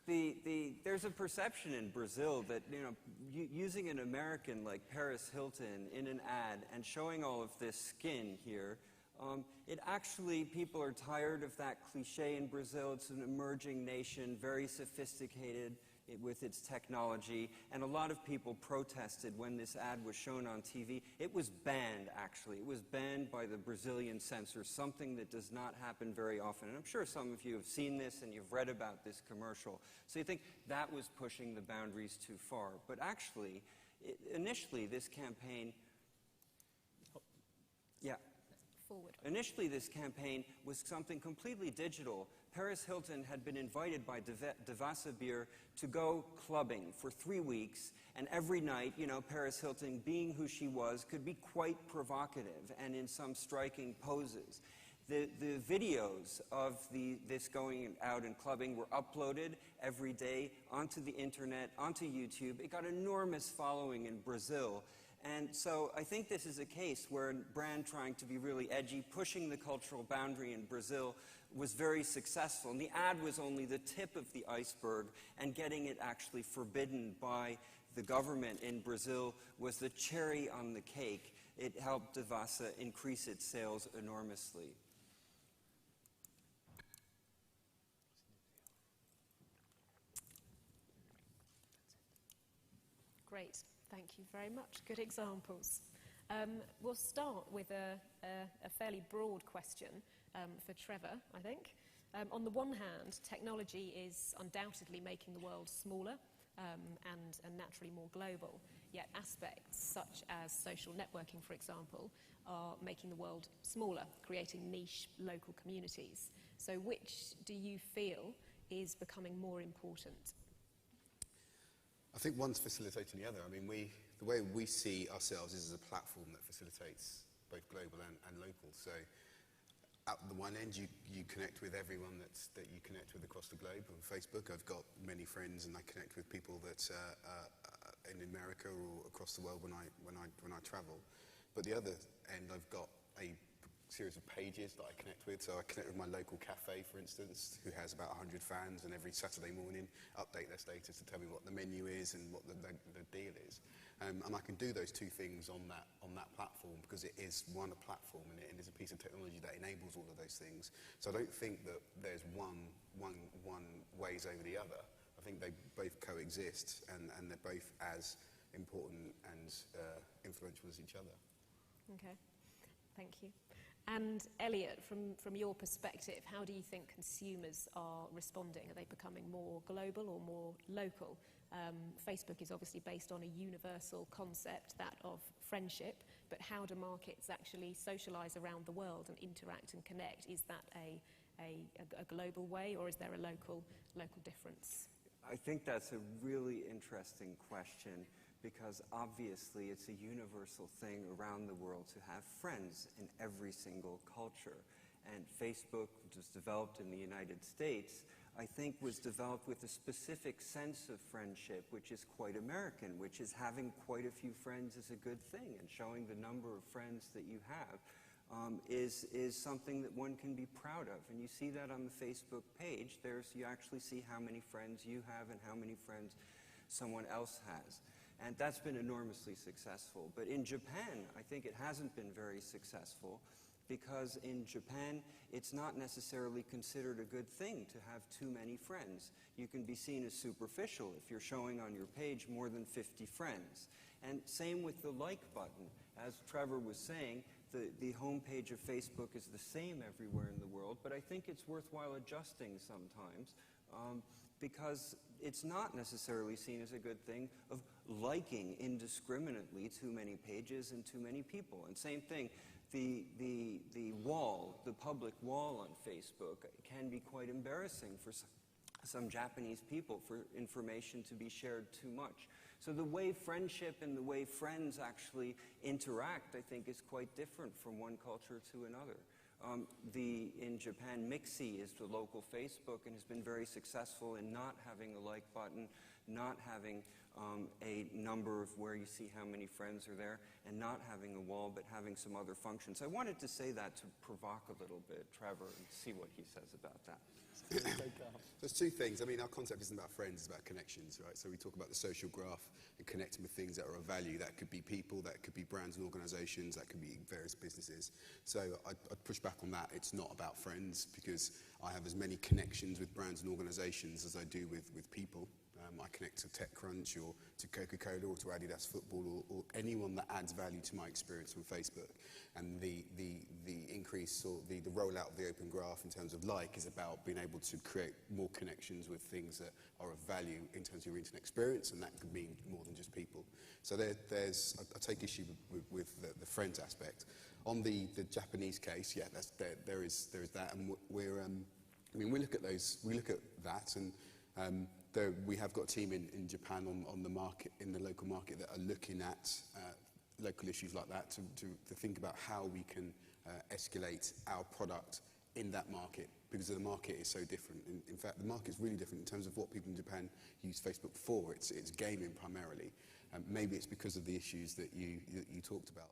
There's a perception in Brazil that, using an American like Paris Hilton in an ad and showing all of this skin here, people are tired of that cliche in Brazil. It's an emerging nation, very sophisticated with its technology, and a lot of people protested when this ad was shown on TV. It was banned, actually. It was banned by the Brazilian censors, something that does not happen very often. And I'm sure some of you have seen this and you've read about this commercial. So you think that was pushing the boundaries too far. But actually, initially this campaign... Yeah. Forward. Initially, this campaign was something completely digital. Paris Hilton had been invited by Devassa Beer to go clubbing for 3 weeks, and every night, Paris Hilton, being who she was, could be quite provocative and in some striking poses. The videos of this going out and clubbing were uploaded every day onto the internet, onto YouTube. It got an enormous following in Brazil. And so I think this is a case where a brand trying to be really edgy, pushing the cultural boundary in Brazil, was very successful. And the ad was only the tip of the iceberg, and getting it actually forbidden by the government in Brazil was the cherry on the cake. It helped Devassa increase its sales enormously. Great. Thank you very much. Good examples. We'll start with a fairly broad question for Trevor, I think. On the one hand, technology is undoubtedly making the world smaller and naturally more global, yet aspects such as social networking, for example, are making the world smaller, creating niche local communities. So which do you feel is becoming more important? I think one's facilitating the other. I mean, the way we see ourselves is as a platform that facilitates both global and local. So at the one end, you connect with everyone that you connect with across the globe. On Facebook, I've got many friends, and I connect with people that in America or across the world when I travel. But the other end, I've got a series of pages that I connect with. So I connect with my local cafe, for instance, who has about 100 fans, and every Saturday morning update their status to tell me what the menu is and what the deal is. And I can do those two things on that platform because it is a platform, and it is a piece of technology that enables all of those things. So I don't think that there's one weighs over the other. I think they both coexist, and they're both as important and influential as each other. Okay, thank you. And Elliot, from your perspective, how do you think consumers are responding? Are they becoming more global or more local? Facebook is obviously based on a universal concept, that of friendship, but how do markets actually socialize around the world and interact and connect? Is that a global way, or is there a local difference? I think that's a really interesting question, because obviously it's a universal thing around the world to have friends in every single culture. And Facebook, which was developed in the United States, I think was developed with a specific sense of friendship, which is quite American, which is having quite a few friends is a good thing, and showing the number of friends that you have is something that one can be proud of. And you see that on the Facebook page. You actually see how many friends you have and how many friends someone else has. And that's been enormously successful. But in Japan, I think it hasn't been very successful, because in Japan, it's not necessarily considered a good thing to have too many friends. You can be seen as superficial if you're showing on your page more than 50 friends. And same with the like button. As Trevor was saying, the homepage of Facebook is the same everywhere in the world, but I think it's worthwhile adjusting sometimes, because it's not necessarily seen as a good thing of liking indiscriminately too many pages and too many people. And same thing, the wall, the public wall on Facebook can be quite embarrassing for some Japanese people, for information to be shared too much. So the way friendship and the way friends actually interact, I think, is quite different from one culture to another. In Japan, Mixi is the local Facebook and has been very successful in not having a like button, not having a number of where you see how many friends are there, and not having a wall, but having some other functions. I wanted to say that to provoke a little bit Trevor and see what he says about that. There's two things. I mean, our concept isn't about friends, it's about connections, right? So we talk about the social graph and connecting with things that are of value. That could be people, that could be brands and organisations, that could be various businesses. So I'd push back on that. It's not about friends, because I have as many connections with brands and organisations as I do with people. I connect to TechCrunch or to Coca-Cola or to Adidas Football or anyone that adds value to my experience on Facebook. And the increase or the rollout of the Open Graph in terms of like is about being able to create more connections with things that are of value in terms of your internet experience, and that could mean more than just people. So I take issue with the friends aspect. On the Japanese case, yeah, there is that, and we look at that, and we have got a team in Japan on the market, in the local market, that are looking at local issues like that to think about how we can escalate our product in that market, because the market is so different. In fact, the market is really different in terms of what people in Japan use Facebook for. It's gaming primarily. Maybe it's because of the issues that you talked about.